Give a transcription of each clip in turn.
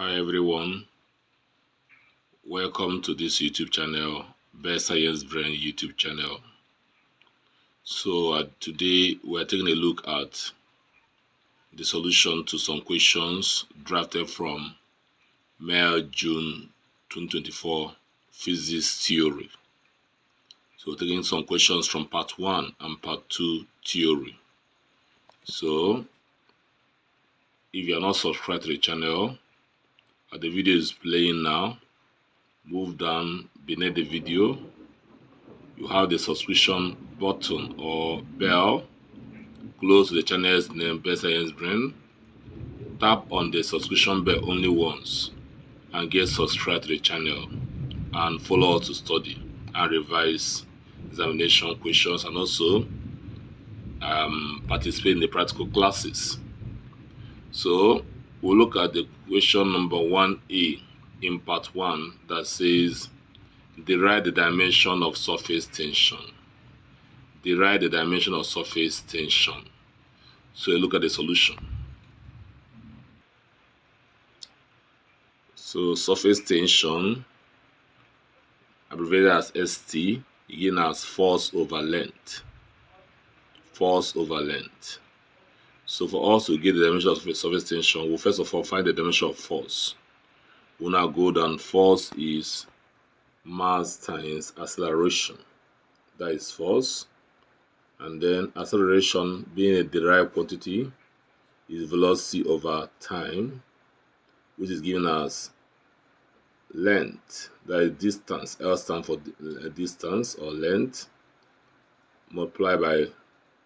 Hi everyone, welcome to this YouTube channel, Best Science Brain YouTube channel. So today we're taking a look at the solution to some questions drafted from May-June 2024 Physics Theory. So taking some questions from part 1 and part 2 theory. So if you are not subscribed to the channel, the video is playing now. Move down beneath the video. You have the subscription button or bell close to the channel's name, Best Science Brain. Tap on the subscription bell only once and get subscribed to the channel and follow us to study and revise examination questions and also participate in the practical classes. So we'll look at the question number 1A in part 1 that says derive the dimension of surface tension. Derive the dimension of surface tension. So look at the solution. So surface tension, abbreviated as ST, again as force over length. Force over length. So for us to get the dimension of surface tension, we'll first of all find the dimension of force. We'll now go down. Force is mass times acceleration. That is force. And then acceleration, being a derived quantity, is velocity over time, which is given as length, that is distance. L stands for distance or length, multiplied by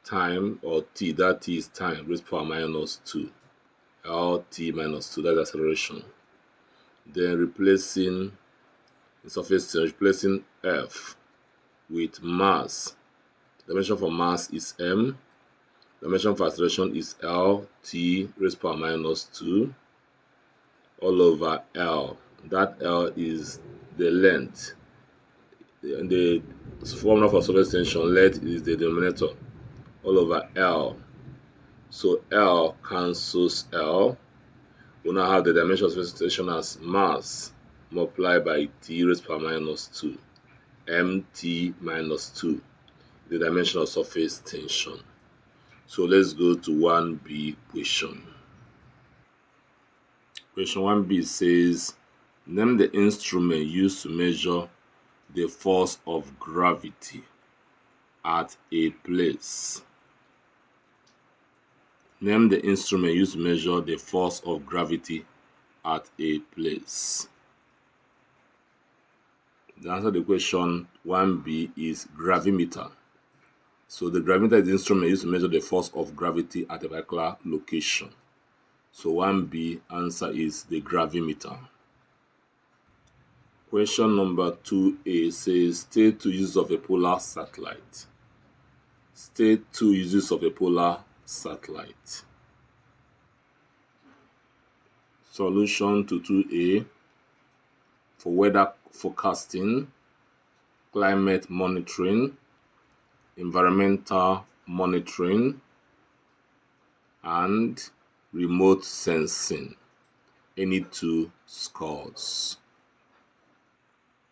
time or t, that t is time, raised to power minus 2. Lt minus 2, that's acceleration. Then replacing the surface tension, replacing F with mass. Dimension for mass is m. Dimension for acceleration is Lt raised to power minus 2 all over L. That L is the length. The formula for surface tension, length is the denominator, all over L. So L cancels L. We now have the dimension of surface tension as mass multiplied by T raised to power minus 2. Mt minus 2, the dimension of surface tension. So let's go to 1B question. Question 1B says, name the instrument used to measure the force of gravity at a place. Name the instrument used to measure the force of gravity at a place. The answer to the question 1B is gravimeter. So the gravimeter is the instrument used to measure the force of gravity at a particular location. So 1B answer is the gravimeter. Question number 2A says state 2 uses of a polar satellite. State 2 uses of a polar satellite. Solution to 2A: for weather forecasting, climate monitoring, environmental monitoring, and remote sensing. Any 2 scores.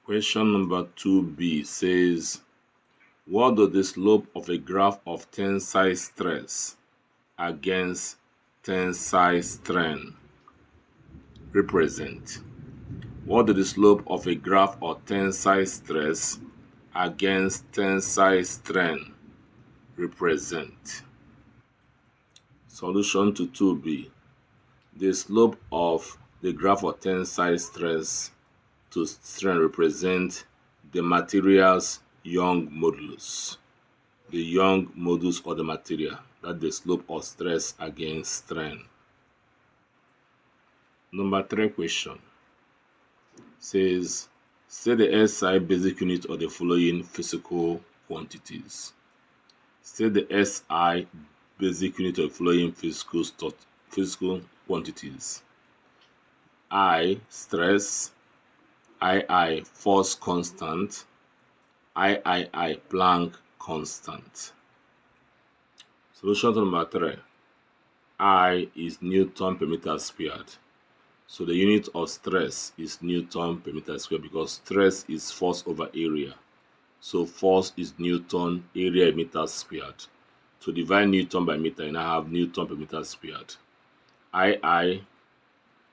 Question number 2B says, what does the slope of a graph of tensile stress against tensile strain represent? What does the slope of a graph of tensile stress against tensile strain represent? Solution to 2B. The slope of the graph of tensile stress to strain represents the material's Young modulus. The Young modulus of the material, that's the slope of stress against strain. Number 3 question says, state the SI basic unit of the following physical quantities. State the SI basic unit of the following physical quantities. I, stress. II, force constant. III, Planck constant. Solution to number 3. I is Newton per meter squared. So the unit of stress is Newton per meter square because stress is force over area. So force is Newton, area meter squared. To divide Newton by meter, you now have Newton per meter squared. I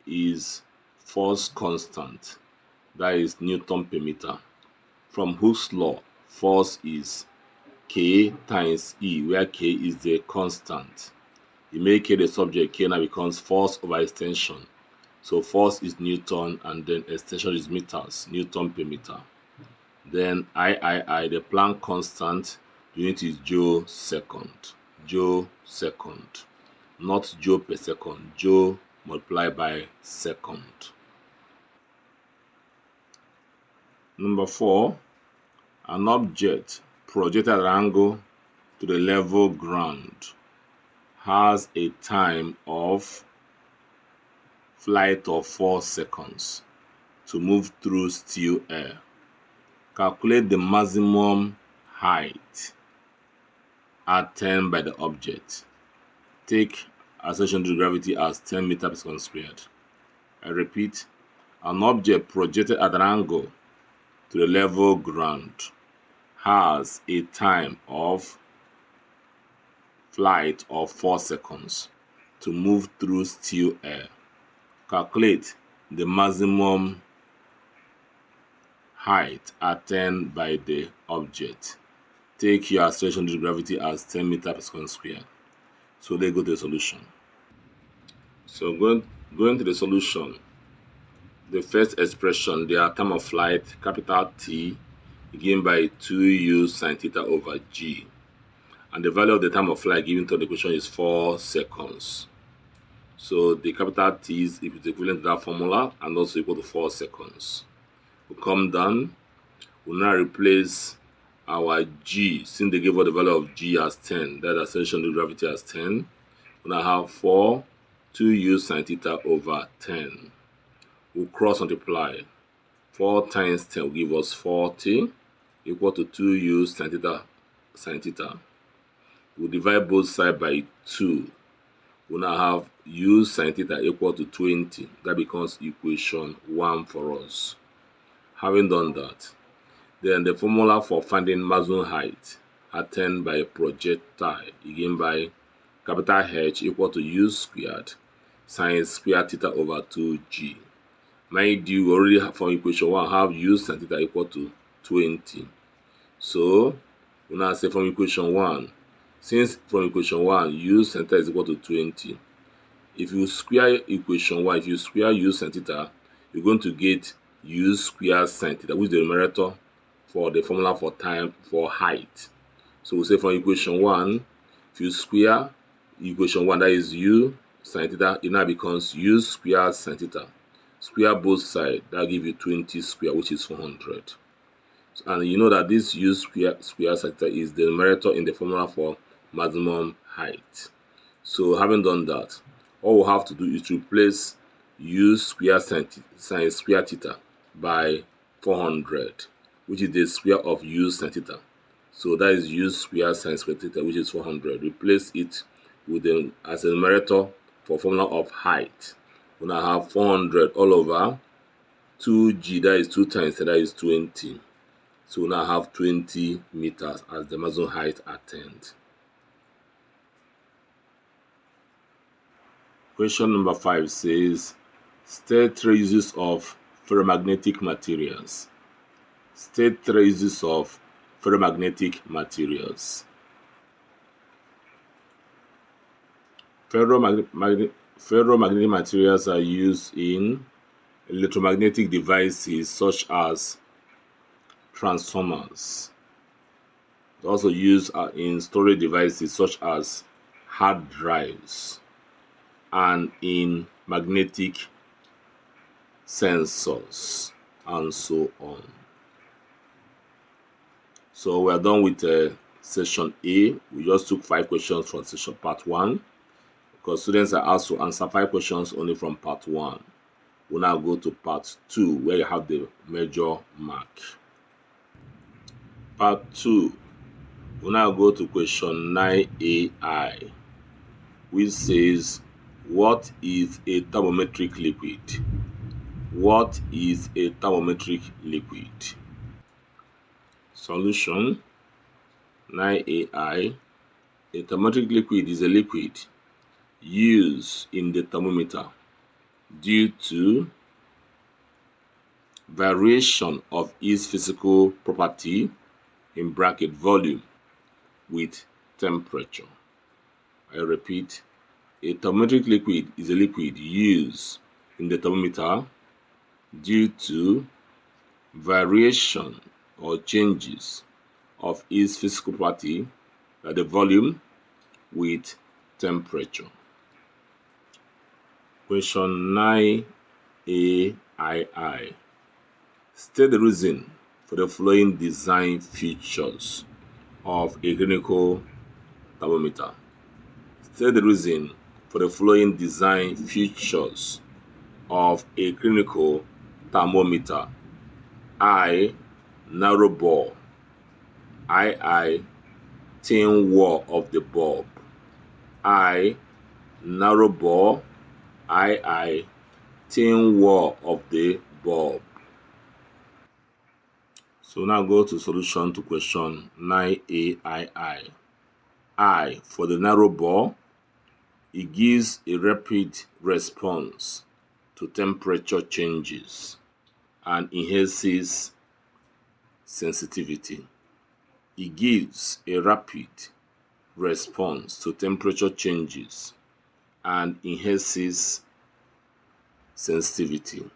is force constant, that is Newton per meter. From Hooke's law, force is K times E, where K is the constant. You make K the subject, K now becomes force over extension. So force is Newton and then extension is meters, Newton per meter. Then I, the Planck constant, the unit is Joule second. Joule second. Not Joule per second. Joule multiplied by second. Number 4, an object projected at an angle to the level ground has a time of flight of 4 seconds to move through still air. Calculate the maximum height attained by the object. Take acceleration due to gravity as 10 meters per second squared. I repeat, an object projected at an angle to the level ground has a time of flight of 4 seconds to move through still air. Calculate the maximum height attained by the object. Take your acceleration due to gravity as 10 meters per second squared. So let's go to the solution. So going to the solution, the first expression, the time of flight, capital T, given by 2u sine theta over g. And the value of the time of flight given to the equation is 4 seconds. So the capital T is equivalent to that formula and also equal to 4 seconds. We'll come down, we'll now replace our g, since they gave us the value of g as 10, that acceleration due to gravity as 10. We'll now have 4 2u sine theta over 10. We'll cross multiply. 4 times 10 will give us 40, equal to 2u sine theta. We'll divide both sides by 2. We'll now have u sine theta equal to 20. That becomes equation 1 for us. Having done that, then the formula for finding maximum height attained by a projectile, again by capital H equal to u squared sine square theta over 2g. Mind you, we already have from equation 1 have u sine theta equal to 20. So we now say from equation 1, since from equation 1 u sine theta is equal to 20, if you square equation 1, if you square u sine theta, you're going to get u square sine theta, which is the numerator for the formula for time for height. So we say from equation 1, if you square equation 1, that is u sine theta, it now becomes u square sine theta. Square both sides, that gives you 20 square, which is 400. And you know that this u square sine theta is the numerator in the formula for maximum height. So having done that, all we have to do is to replace u square sine square theta by 400, which is the square of u sine theta. So that is u square sine square theta, which is 400. Replace it with the as a numerator for formula of height. We now have 400 all over 2g, that is 2 times, that is 20. So we now have 20 meters as the maximum height attained. Question number 5 says, state 3 uses of ferromagnetic materials. State 3 uses of ferromagnetic materials. Ferromagnetic materials are used in electromagnetic devices such as transformers. They also used in storage devices such as hard drives and in magnetic sensors and so on. So we are done with session A. We just took 5 questions from session part 1 because students are asked to answer 5 questions only from part 1. We'll now go to part 2 where you have the major mark. Part 2, we'll now go to question 9AI, which says, What is a thermometric liquid? What is a thermometric liquid? Solution 9AI. A thermometric liquid is a liquid used in the thermometer due to variation of its physical property in bracket volume with temperature. I repeat, a thermometric liquid is a liquid used in the thermometer due to variation or changes of its physical property, like the volume with temperature. Question 9AII. State the reason for the following design features of a clinical thermometer. State the reason for the following design features of a clinical thermometer. I. Narrow bore. II. Thin wall of the bulb. I. Narrow bore. II. Thin wall of the bulb. So now go to solution to question 9AII. I, for the narrow bore, it gives a rapid response to temperature changes and enhances sensitivity. It gives a rapid response to temperature changes and enhances sensitivity.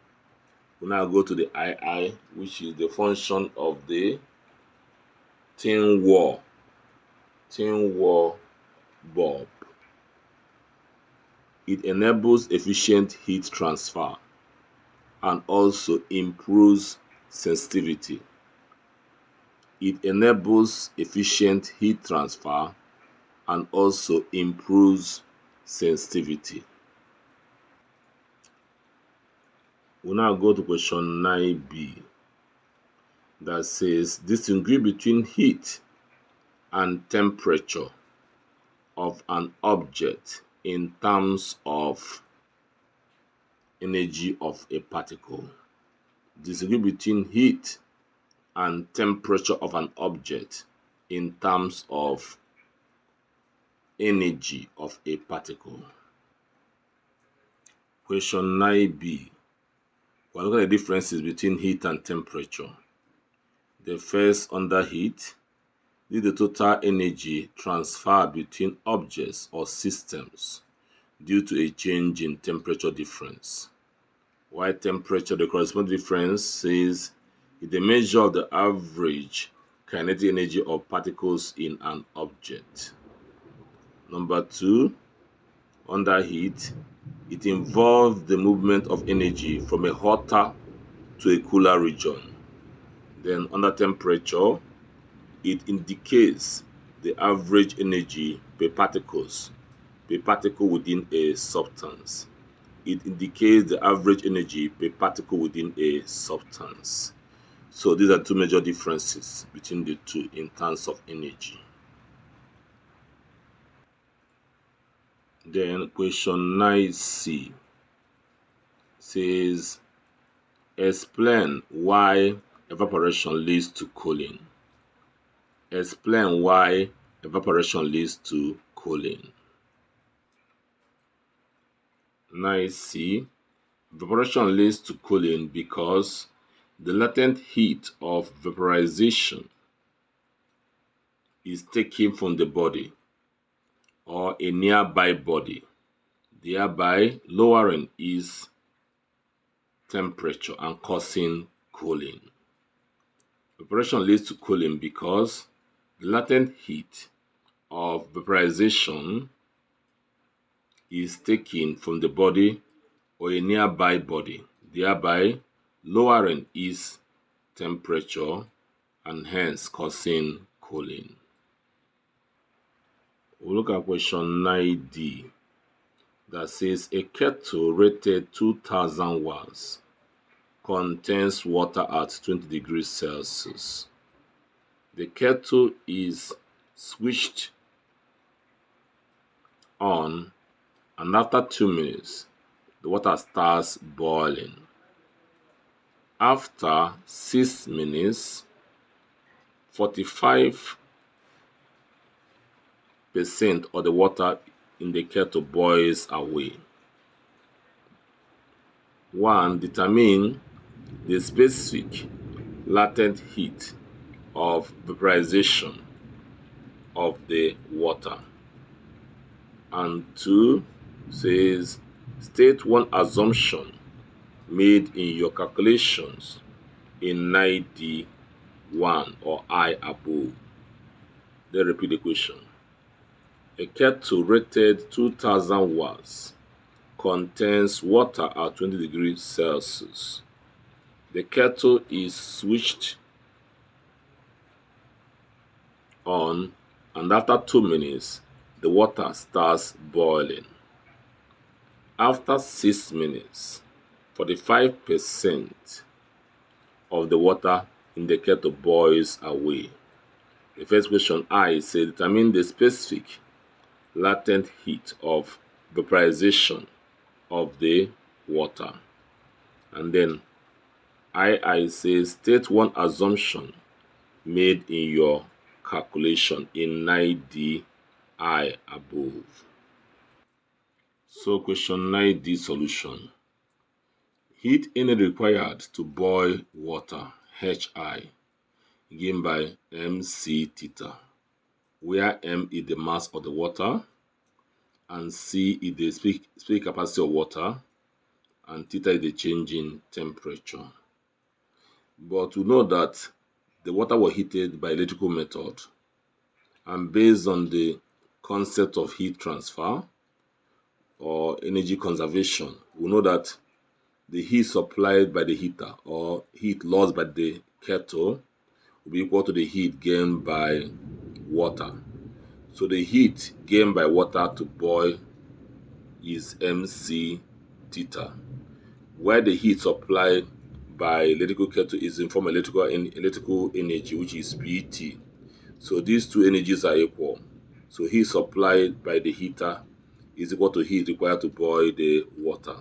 We now go to the II, which is the function of the thin wall bulb. It enables efficient heat transfer and also improves sensitivity. It enables efficient heat transfer and also improves sensitivity. We'll now go to question 9b that says distinguish between heat and temperature of an object in terms of energy of a particle. Distinguish between heat and temperature of an object in terms of energy of a particle. Question 9b. We're looking at the differences between heat and temperature. The first, under heat, is the total energy transferred between objects or systems due to a change in temperature difference. While temperature, the corresponding difference, says is the measure of the average kinetic energy of particles in an object. Number two, under heat, it involves the movement of energy from a hotter to a cooler region. Then under temperature, it indicates the average energy per particle within a substance. It indicates the average energy per particle within a substance. So these are two major differences between the two in terms of energy. Then question 9c says, explain why evaporation leads to cooling. Explain why evaporation leads to cooling. 9c, evaporation leads to cooling because the latent heat of vaporization is taken from the body or a nearby body, thereby lowering its temperature and causing cooling. Evaporation leads to cooling because the latent heat of vaporization is taken from the body or a nearby body, thereby lowering its temperature and hence causing cooling. We'll look at question 9d that says a kettle rated 2000 watts contains water at 20 degrees Celsius. The kettle is switched on and after 2 minutes, the water starts boiling. After 6 minutes, 45% of the water in the kettle boils away. 1. Determine the specific latent heat of vaporization of the water. And 2 says, state one assumption made in your calculations in 91 or I above. Then repeat the question. A kettle rated 2000 watts contains water at 20 degrees Celsius. The kettle is switched on, and after 2 minutes, the water starts boiling. After 6 minutes, 45% of the water in the kettle boils away. The first question I say, determine the specific latent heat of vaporization of the water. And then I say, state one assumption made in your calculation in 9D I above. So question 9D solution. Heat energy required to boil water, HI, given by MC theta, where M is the mass of the water, and C is the specific capacity of water, and theta is the change in temperature. But we know that the water was heated by electrical method, and based on the concept of heat transfer or energy conservation, we know that the heat supplied by the heater or heat lost by the kettle will be equal to the heat gained by water. So the heat gained by water to boil is MC theta, where the heat supplied by electrical kettle is in form of electrical energy, which is PT. So these two energies are equal. So heat supplied by the heater is equal to heat required to boil the water.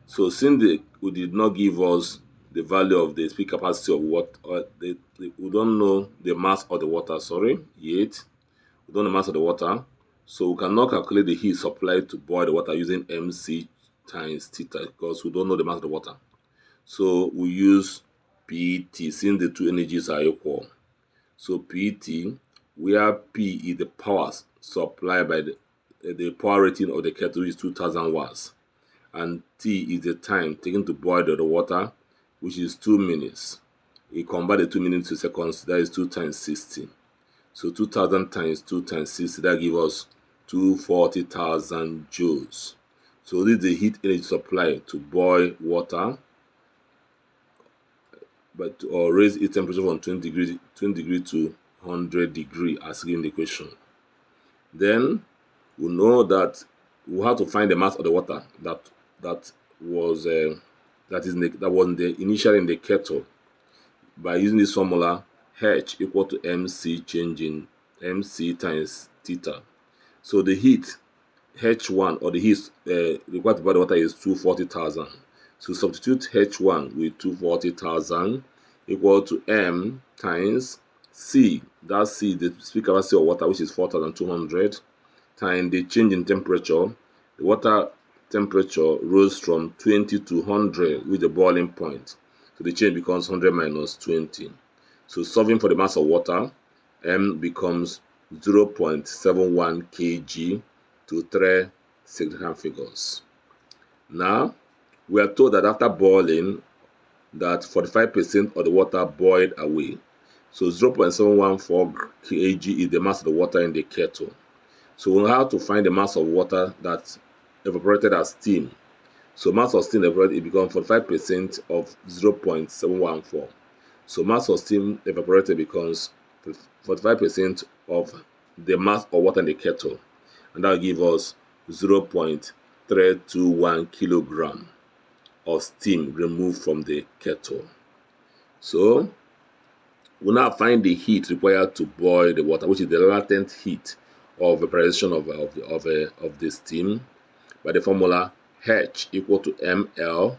So since we did not give us the value of the specific capacity of water, we don't know the mass of the water, yet. We don't know the mass of the water. So we cannot calculate the heat supplied to boil the water using MC times theta because we don't know the mass of the water. So we use PT since the two energies are equal. So PT, where P is the power supplied by the power rating of the kettle, which is 2000 watts. And T is the time taken to boil the water, which is 2 minutes. We convert the 2 minutes to seconds, that is 2 times 60. So 2000 times 2 times 60, that gives us 240,000 joules. So this is the heat energy supply to boil water, or raise its temperature from 20 degree to 100 degree as given in the equation. Then we know that we have to find the mass of the water that was initially in the kettle by using this formula H equal to MC changing MC times theta. So the heat H1 or the heat required to boil the water is 240,000. So substitute H1 with 240,000 equal to M times C. That's C, the specific capacity of water, which is 4,200, times the change in temperature. The water temperature rose from 20 to 100 with the boiling point. So the change becomes 100 minus 20. So solving for the mass of water, M becomes 0.71 kg to 3 significant figures. Now, we are told that after boiling, that 45% of the water boiled away. So 0.714 kg is the mass of the water in the kettle. So we'll have to find the mass of water that evaporated as steam. So mass of steam evaporated, it becomes 45% of 0.714. So mass of steam evaporated becomes 45% of the mass of water in the kettle. And that will give us 0.321 kilogram of steam removed from the kettle. So we'll now find the heat required to boil the water, which is the latent heat of vaporization of the steam, by the formula H equal to ml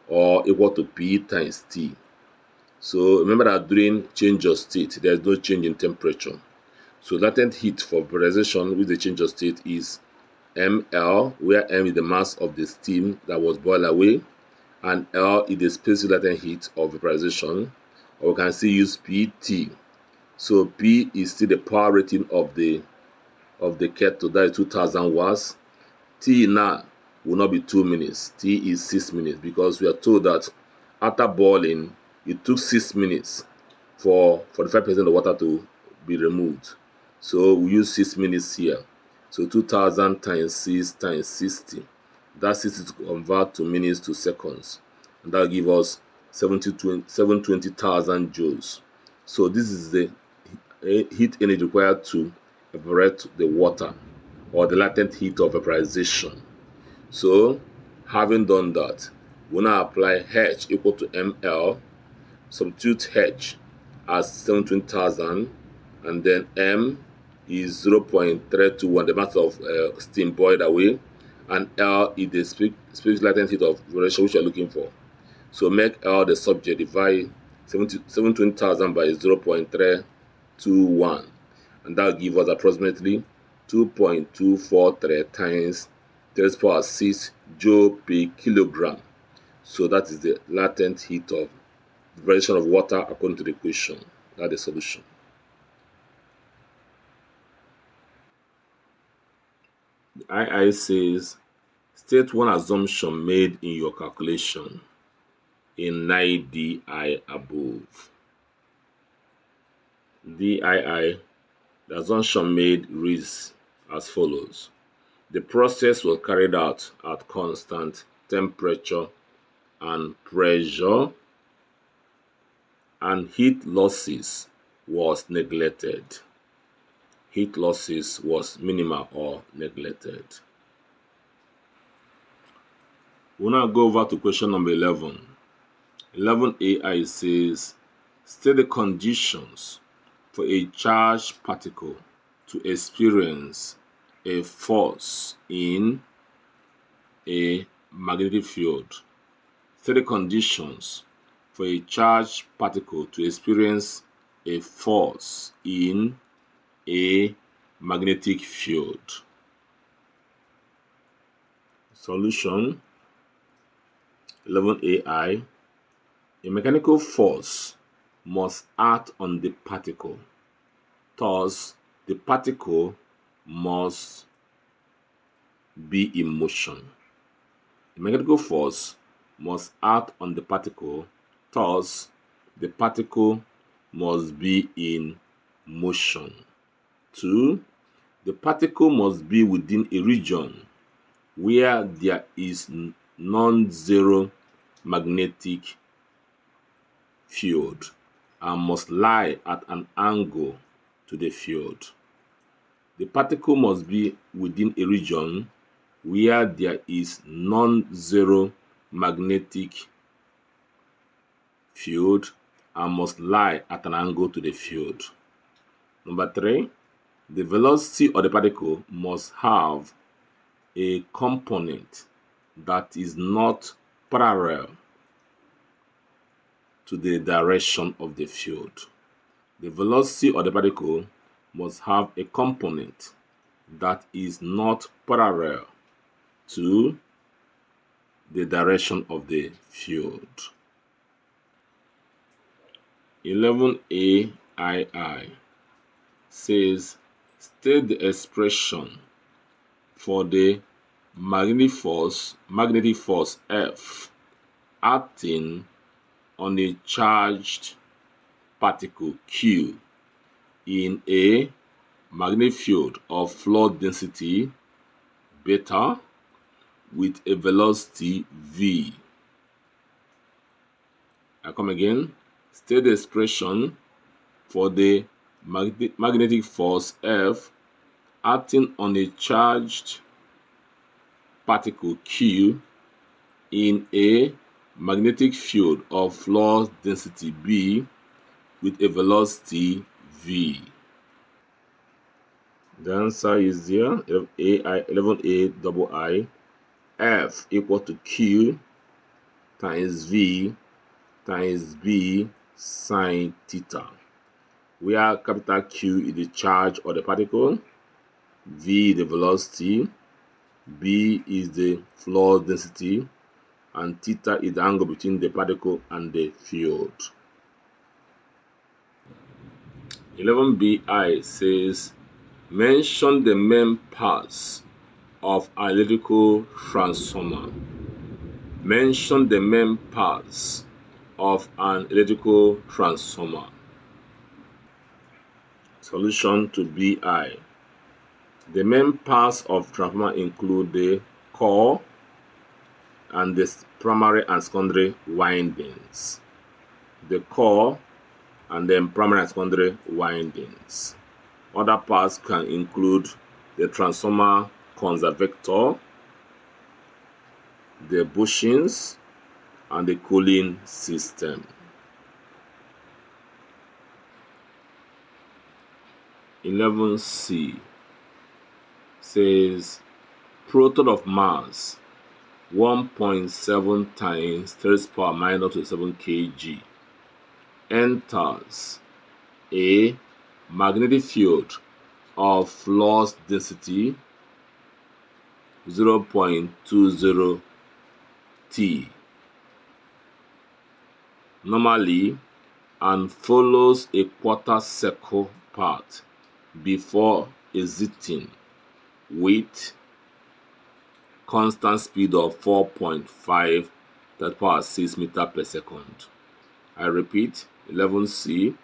or equal to P times T. So remember that during change of state, there is no change in temperature. So latent heat for vaporization with the change of state is ml, where m is the mass of the steam that was boiled away, and L is the specific latent heat of vaporization, or we can still use PT. So P is still the power rating of the kettle, that is 2000 watts. T now will not be 2 minutes. T is 6 minutes, because we are told that after boiling, it took 6 minutes for 45% of water to be removed. So we use 6 minutes here. So 2000 times 6 times 60. That 60 to convert to minutes to seconds. And that will give us 720,000 joules. So this is the heat energy required to evaporate the water, or the latent heat of vaporization. So having done that, we now apply H equal to ml, substitute H as 720,000, and then M is 0.321, the mass of steam boiled away, and L is the specific latent heat of vaporization which you are looking for. So make L the subject, divide 720,000 by 0.321, and that will give us approximately 2.243 times 10 to the power 6 joule per kilogram. So that is the latent heat of vaporization of water according to the equation. That's the solution. The II says, state one assumption made in your calculation in 9DI above. DII, the assumption made reads as follows. The process was carried out at constant temperature and pressure, and heat losses was neglected. Heat losses was minimal or neglected. We'll now go over to question number 11. 11AI says, state the conditions for a charged particle to experience a force in a magnetic field. State the conditions for a charged particle to experience a force in a magnetic field. Solution 11AI. A mechanical force must act on the particle. Thus, the particle must be in motion. A mechanical force must act on the particle. Thus, the particle must be in motion. 2. The particle must be within a region where there is non-zero magnetic field and must lie at an angle to the field. The particle must be within a region where there is non-zero magnetic field and must lie at an angle to the field. Number 3, the velocity of the particle must have a component that is not parallel to the direction of the field. The velocity of the particle must have a component that is not parallel to the direction of the field. 11AII says, state the expression for the magnetic force F acting on a charged particle Q in a magnetic field of flow density beta with a velocity v. I come again. State the expression for the magnetic force F acting on a charged particle Q in a magnetic field of flow density B with a velocity v. The answer is there, 11A double I. F equal to Q times V times B sine theta, where capital Q is the charge of the particle, V the velocity, B is the flux density, and theta is the angle between the particle and the field. 11bi says, mention the main parts of an electrical transformer. Mention the main parts of an electrical transformer. Solution to BI. The main parts of transformer include the core and the primary and secondary windings. The core and then primary and secondary windings. Other parts can include the transformer conservator, the bushings, and the cooling system. 11C says proton of mass 1.7 times 10⁻⁻⁷ kg enters a magnetic field of flux density 0.20 T normally and follows a quarter circle path before exiting with constant speed of 4.5 10⁻⁶ meter per second. I repeat, 11C,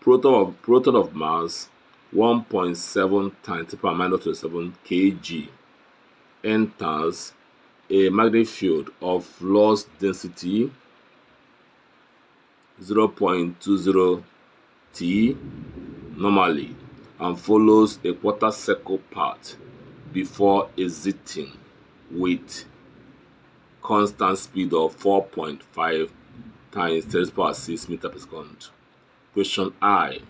proton of mass 1.7 times 10⁻⁷ kg enters a magnetic field of flux density 0.20 T normally and follows a quarter circle path before exiting with constant speed of 4.5 times 10⁻⁶ meter per second. Question I.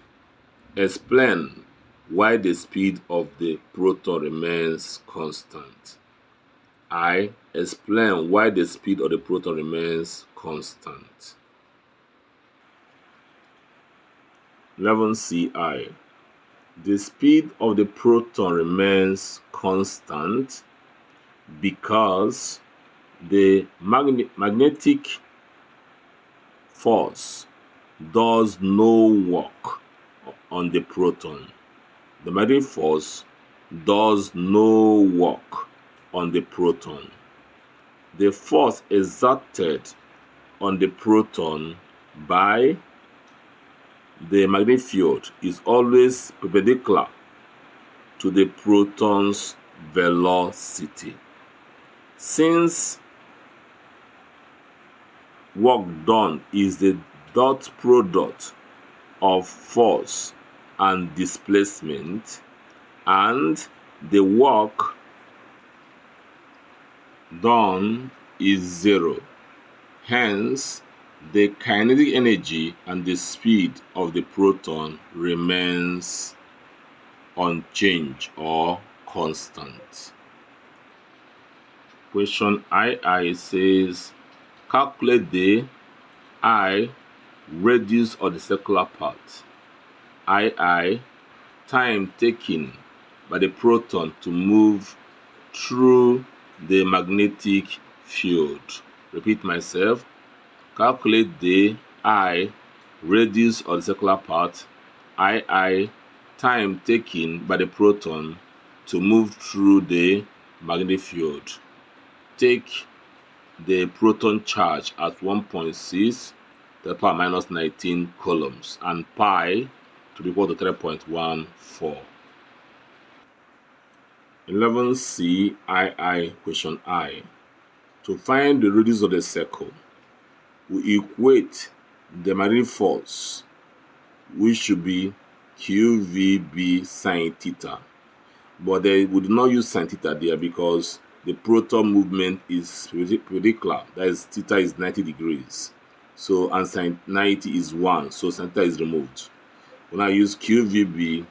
Explain why the speed of the proton remains constant. I. Explain why the speed of the proton remains constant. 11CI. The speed of the proton remains constant because the magnetic force does no work on the proton. The magnetic force does no work on the proton. The force exerted on the proton by the magnetic field is always perpendicular to the proton's velocity. Since work done is the dot product of force and displacement, and the work done is zero, hence the kinetic energy and the speed of the proton remains unchanged or constant. Question II says, calculate the I radius of the circular path, II time taken by the proton to move through the magnetic field. Repeat myself. Calculate the I radius of the circular path, II time taken by the proton to move through the magnetic field. Take the proton charge at 1.6 10⁻⁻19 coulombs and pi to be equal to 3.14. 11CII question I. To find the radius of the circle, we equate the magnetic force, which should be QVB sine theta. But we did not use sine theta there because the proton movement is perpendicular. That is, theta is 90 degrees. So, and sine 90 is 1. So, sine theta is removed. When I use QVB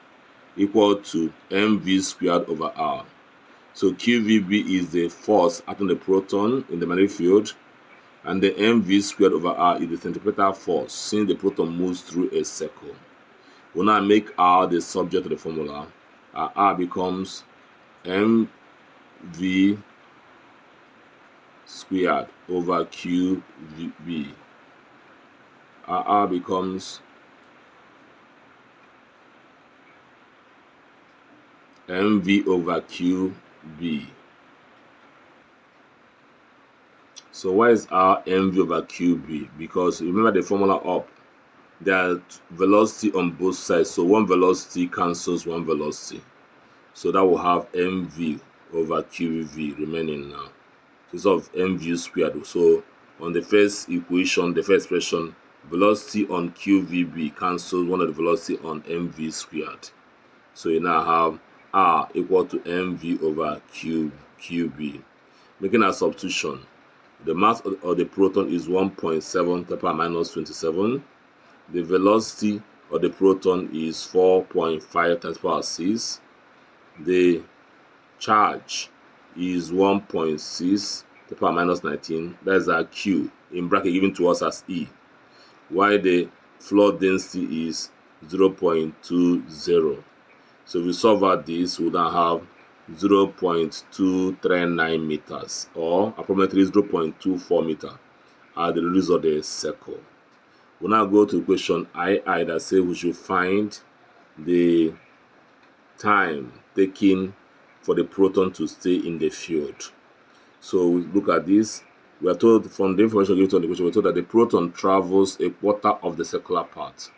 equal to mv squared over r. So QVB is the force acting the proton in the magnetic field, and the mv squared over r is the centripetal force since the proton moves through a circle. When I make r the subject of the formula, r becomes mv squared over QVB. R becomes mv over QB. So why is R mv over QB? Because remember the formula up, there are velocity on both sides, so one velocity cancels one velocity, so that will have mv over QV remaining now. It's of mv squared. So on the first equation, the first expression, velocity on QVB cancels one of the velocity on mv squared. So you now have R equal to mv over QB. Making a substitution, the mass of the proton is 1.7 10 power minus 27. The velocity of the proton is 4.5 times power 6. The charge is 1.6 10 power minus 19. That is our Q, in bracket given to us as E. While the floor density is 0.20. So if we solve out this, we now have 0.239 meters, or approximately 0.24 meter at the radius of the circle. We'll now go to question II that says we should find the time taken for the proton to stay in the field. So we look at this. We are told from the information given on the question, we're told that the proton travels a quarter of the circular path.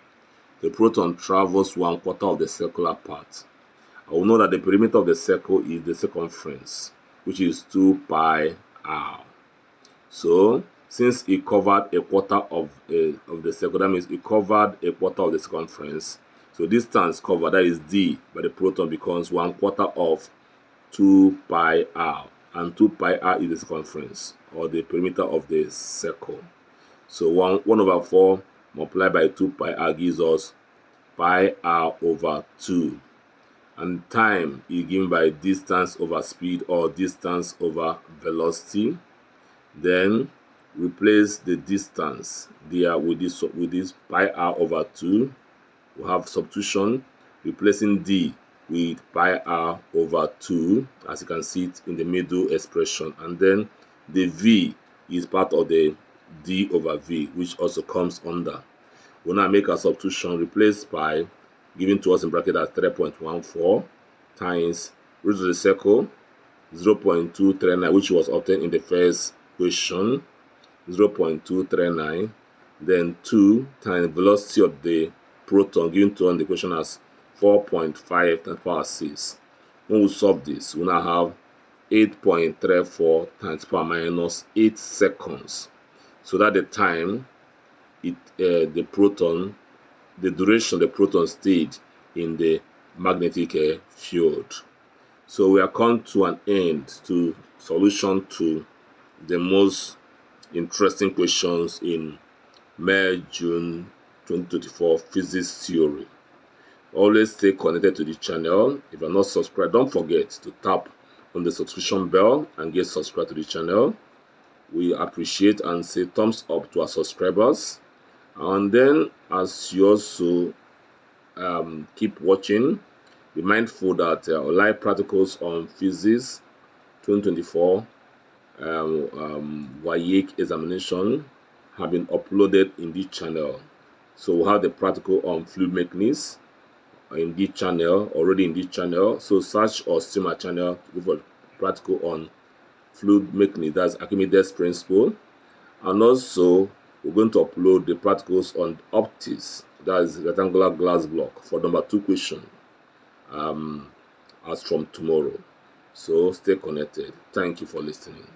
The proton travels 1/4 of the circular path. I will know that the perimeter of the circle is the circumference, which is 2 pi r. So since it covered a quarter of the circle, that means it covered a quarter of the circumference. So distance covered, that is d, by the proton becomes 1/4 of 2 pi r, and 2 pi r is the circumference, or the perimeter of the circle. So 1/4 multiplied by 2 pi r gives us pi r over 2. And time is given by distance over speed, or distance over velocity. Then replace the distance there with this pi r over 2. We have substitution, replacing d with pi r over 2, as you can see it in the middle expression. And then the v is part of the d over v, which also comes under. When I make a substitution, replace pi given to us in bracket as 3.14 times root of the circle 0.239, which was obtained in the first question, 0.239, then 2 times velocity of the proton given to us in the question as 4.5 times power 6. When we solve this, we now have 8.34 times power minus 8 seconds. So that the time the duration the proton stayed in the magnetic field. So we are come to an end to solution to the most interesting questions in May, June 2024 physics theory. Always stay connected to the channel. If you're not subscribed, don't forget to tap on the subscription bell and get subscribed to the channel. We appreciate and say thumbs up to our subscribers. And then, as you also keep watching, be mindful that live practicals on physics 2024 WAEC examination have been uploaded in this channel. So we'll have the practical on fluid mechanics in this channel, already in this channel. So search or stream our channel to go for practical on fluid mechanics, that's Archimedes principle. And also we're going to upload the practicals on optics, that is rectangular glass block, for number 2 question as from tomorrow. So stay connected. Thank you for listening.